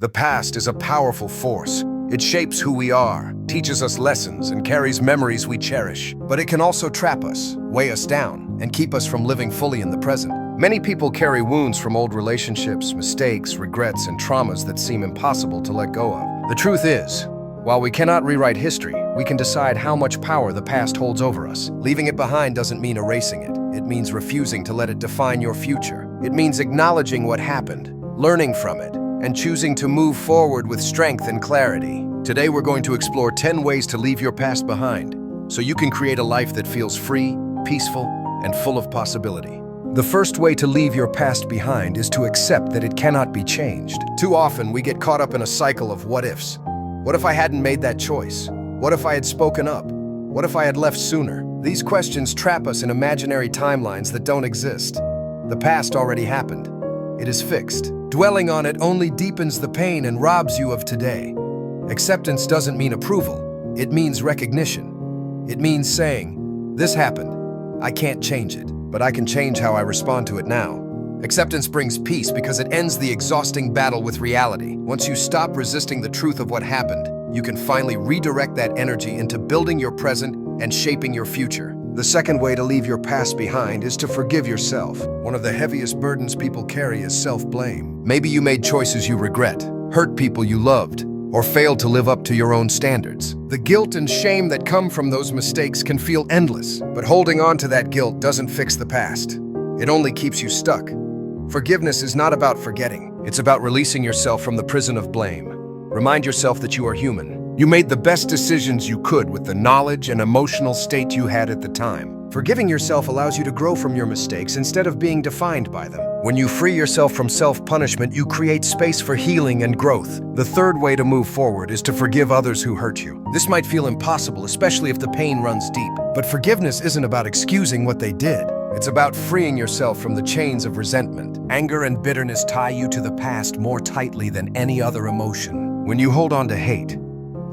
The past is a powerful force. It shapes who we are, teaches us lessons, and carries memories we cherish. But it can also trap us, weigh us down, and keep us from living fully in the present. Many people carry wounds from old relationships, mistakes, regrets, and traumas that seem impossible to let go of. The truth is, while we cannot rewrite history, we can decide how much power the past holds over us. Leaving it behind doesn't mean erasing it. It means refusing to let it define your future. It means acknowledging what happened, learning from it, and choosing to move forward with strength and clarity. Today we're going to explore 10 ways to leave your past behind, so you can create a life that feels free, peaceful, and full of possibility. The first way to leave your past behind is to accept that it cannot be changed. Too often we get caught up in a cycle of what-ifs. What if I hadn't made that choice? What if I had spoken up? What if I had left sooner? These questions trap us in imaginary timelines that don't exist. The past already happened. It is fixed. Dwelling on it only deepens the pain and robs you of today. Acceptance doesn't mean approval. It means recognition. It means saying, this happened. I can't change it, but I can change how I respond to it now. Acceptance brings peace because it ends the exhausting battle with reality. Once you stop resisting the truth of what happened, you can finally redirect that energy into building your present and shaping your future. The second way to leave your past behind is to forgive yourself. One of the heaviest burdens people carry is self-blame. Maybe you made choices you regret, hurt people you loved, or failed to live up to your own standards. The guilt and shame that come from those mistakes can feel endless, but holding on to that guilt doesn't fix the past. It only keeps you stuck. Forgiveness is not about forgetting. It's about releasing yourself from the prison of blame. Remind yourself that you are human. You made the best decisions you could with the knowledge and emotional state you had at the time. Forgiving yourself allows you to grow from your mistakes instead of being defined by them. When you free yourself from self-punishment, you create space for healing and growth. The third way to move forward is to forgive others who hurt you. This might feel impossible, especially if the pain runs deep. But forgiveness isn't about excusing what they did. It's about freeing yourself from the chains of resentment. Anger and bitterness tie you to the past more tightly than any other emotion. When you hold on to hate,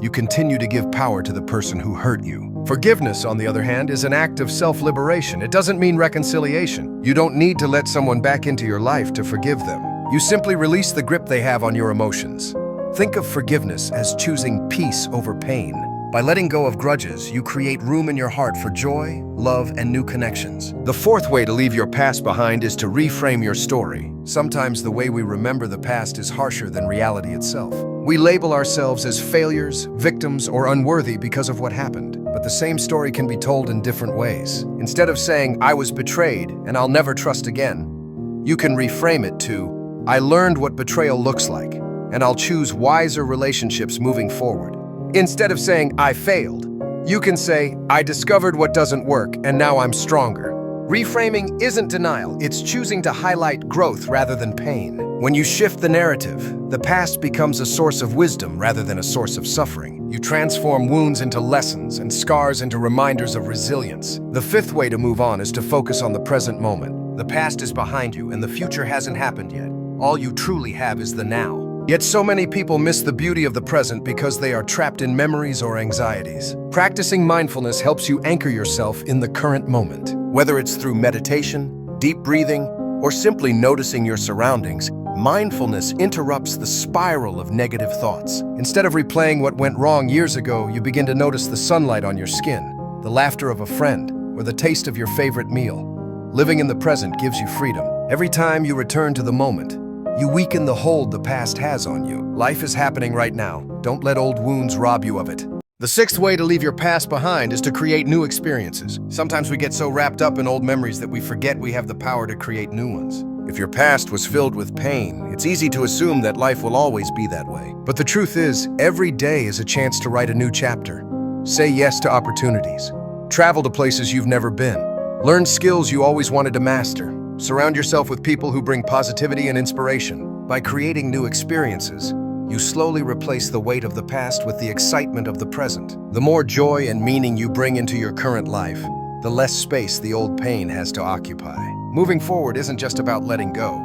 you continue to give power to the person who hurt you. Forgiveness, on the other hand, is an act of self-liberation. It doesn't mean reconciliation. You don't need to let someone back into your life to forgive them. You simply release the grip they have on your emotions. Think of forgiveness as choosing peace over pain. By letting go of grudges, you create room in your heart for joy, love, and new connections. The fourth way to leave your past behind is to reframe your story. Sometimes the way we remember the past is harsher than reality itself. We label ourselves as failures, victims, or unworthy because of what happened. But the same story can be told in different ways. Instead of saying, I was betrayed and I'll never trust again, you can reframe it to, I learned what betrayal looks like, and I'll choose wiser relationships moving forward. Instead of saying, I failed, you can say, I discovered what doesn't work, and now I'm stronger. Reframing isn't denial, it's choosing to highlight growth rather than pain. When you shift the narrative, the past becomes a source of wisdom rather than a source of suffering. You transform wounds into lessons and scars into reminders of resilience. The fifth way to move on is to focus on the present moment. The past is behind you, and the future hasn't happened yet. All you truly have is the now. Yet so many people miss the beauty of the present because they are trapped in memories or anxieties. Practicing mindfulness helps you anchor yourself in the current moment. Whether it's through meditation, deep breathing, or simply noticing your surroundings, mindfulness interrupts the spiral of negative thoughts. Instead of replaying what went wrong years ago, you begin to notice the sunlight on your skin, the laughter of a friend, or the taste of your favorite meal. Living in the present gives you freedom. Every time you return to the moment, you weaken the hold the past has on you. Life is happening right now. Don't let old wounds rob you of it. The sixth way to leave your past behind is to create new experiences. Sometimes we get so wrapped up in old memories that we forget we have the power to create new ones. If your past was filled with pain, it's easy to assume that life will always be that way. But the truth is, every day is a chance to write a new chapter. Say yes to opportunities. Travel to places you've never been. Learn skills you always wanted to master. Surround yourself with people who bring positivity and inspiration. By creating new experiences, you slowly replace the weight of the past with the excitement of the present. The more joy and meaning you bring into your current life, the less space the old pain has to occupy. Moving forward isn't just about letting go.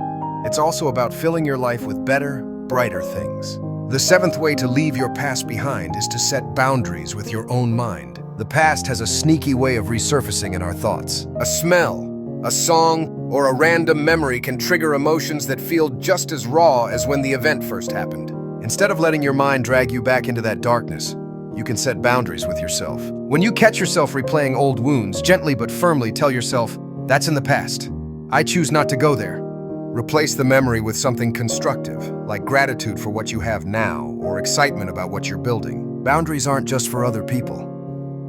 It's also about filling your life with better, brighter things. The seventh way to leave your past behind is to set boundaries with your own mind. The past has a sneaky way of resurfacing in our thoughts. A smell, a song, or a random memory can trigger emotions that feel just as raw as when the event first happened. Instead of letting your mind drag you back into that darkness, you can set boundaries with yourself. When you catch yourself replaying old wounds, gently but firmly tell yourself, "That's in the past. I choose not to go there." Replace the memory with something constructive, like gratitude for what you have now or excitement about what you're building. Boundaries aren't just for other people.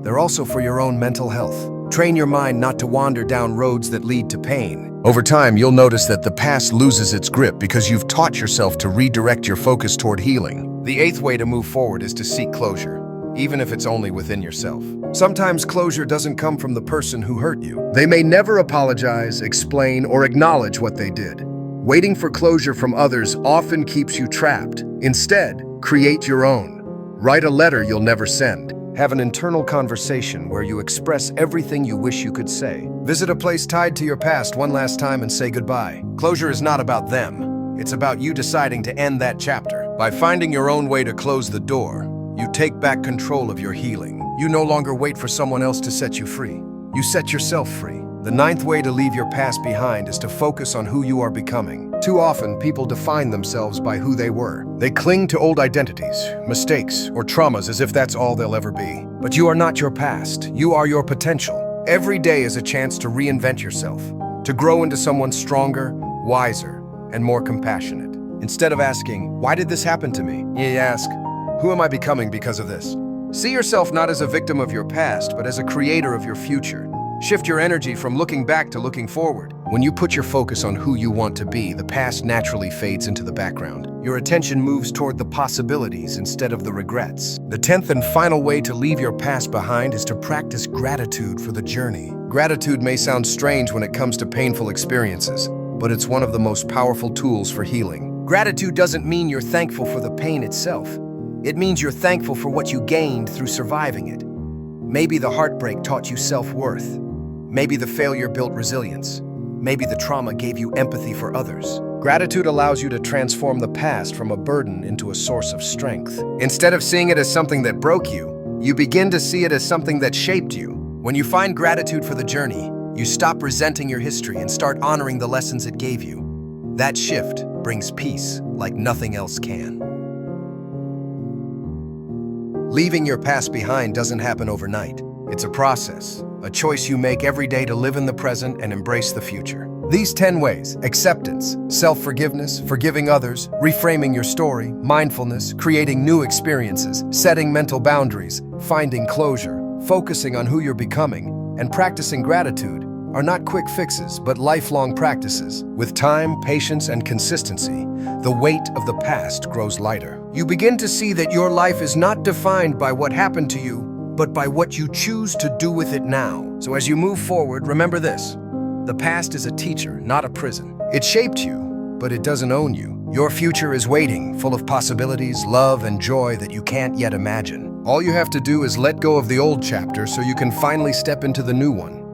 They're also for your own mental health. Train your mind not to wander down roads that lead to pain. Over time, you'll notice that the past loses its grip because you've taught yourself to redirect your focus toward healing. The 8th way to move forward is to seek closure, even if it's only within yourself. Sometimes closure doesn't come from the person who hurt you. They may never apologize, explain, or acknowledge what they did. Waiting for closure from others often keeps you trapped. Instead, create your own. Write a letter you'll never send. Have an internal conversation where you express everything you wish you could say. Visit a place tied to your past one last time and say goodbye. Closure is not about them. It's about you deciding to end that chapter. By finding your own way to close the door, you take back control of your healing. You no longer wait for someone else to set you free. You set yourself free. The 9th way to leave your past behind is to focus on who you are becoming. Too often, people define themselves by who they were. They cling to old identities, mistakes, or traumas as if that's all they'll ever be. But you are not your past. You are your potential. Every day is a chance to reinvent yourself, to grow into someone stronger, wiser, and more compassionate. Instead of asking, "Why did this happen to me?" you ask, "Who am I becoming because of this?" See yourself not as a victim of your past, but as a creator of your future. Shift your energy from looking back to looking forward. When you put your focus on who you want to be, the past naturally fades into the background. Your attention moves toward the possibilities instead of the regrets. The 10th and final way to leave your past behind is to practice gratitude for the journey. Gratitude may sound strange when it comes to painful experiences, but it's one of the most powerful tools for healing. Gratitude doesn't mean you're thankful for the pain itself. It means you're thankful for what you gained through surviving it. Maybe the heartbreak taught you self-worth. Maybe the failure built resilience. Maybe the trauma gave you empathy for others. Gratitude allows you to transform the past from a burden into a source of strength. Instead of seeing it as something that broke you, you begin to see it as something that shaped you. When you find gratitude for the journey, you stop resenting your history and start honoring the lessons it gave you. That shift brings peace like nothing else can. Leaving your past behind doesn't happen overnight. It's a process, a choice you make every day to live in the present and embrace the future. These 10 ways: acceptance, self-forgiveness, forgiving others, reframing your story, mindfulness, creating new experiences, setting mental boundaries, finding closure, focusing on who you're becoming, and practicing gratitude are not quick fixes, but lifelong practices. With time, patience, and consistency, the weight of the past grows lighter. You begin to see that your life is not defined by what happened to you, but by what you choose to do with it now. So as you move forward, remember this: the past is a teacher, not a prison. It shaped you, but it doesn't own you. Your future is waiting, full of possibilities, love, and joy that you can't yet imagine. All you have to do is let go of the old chapter so you can finally step into the new one.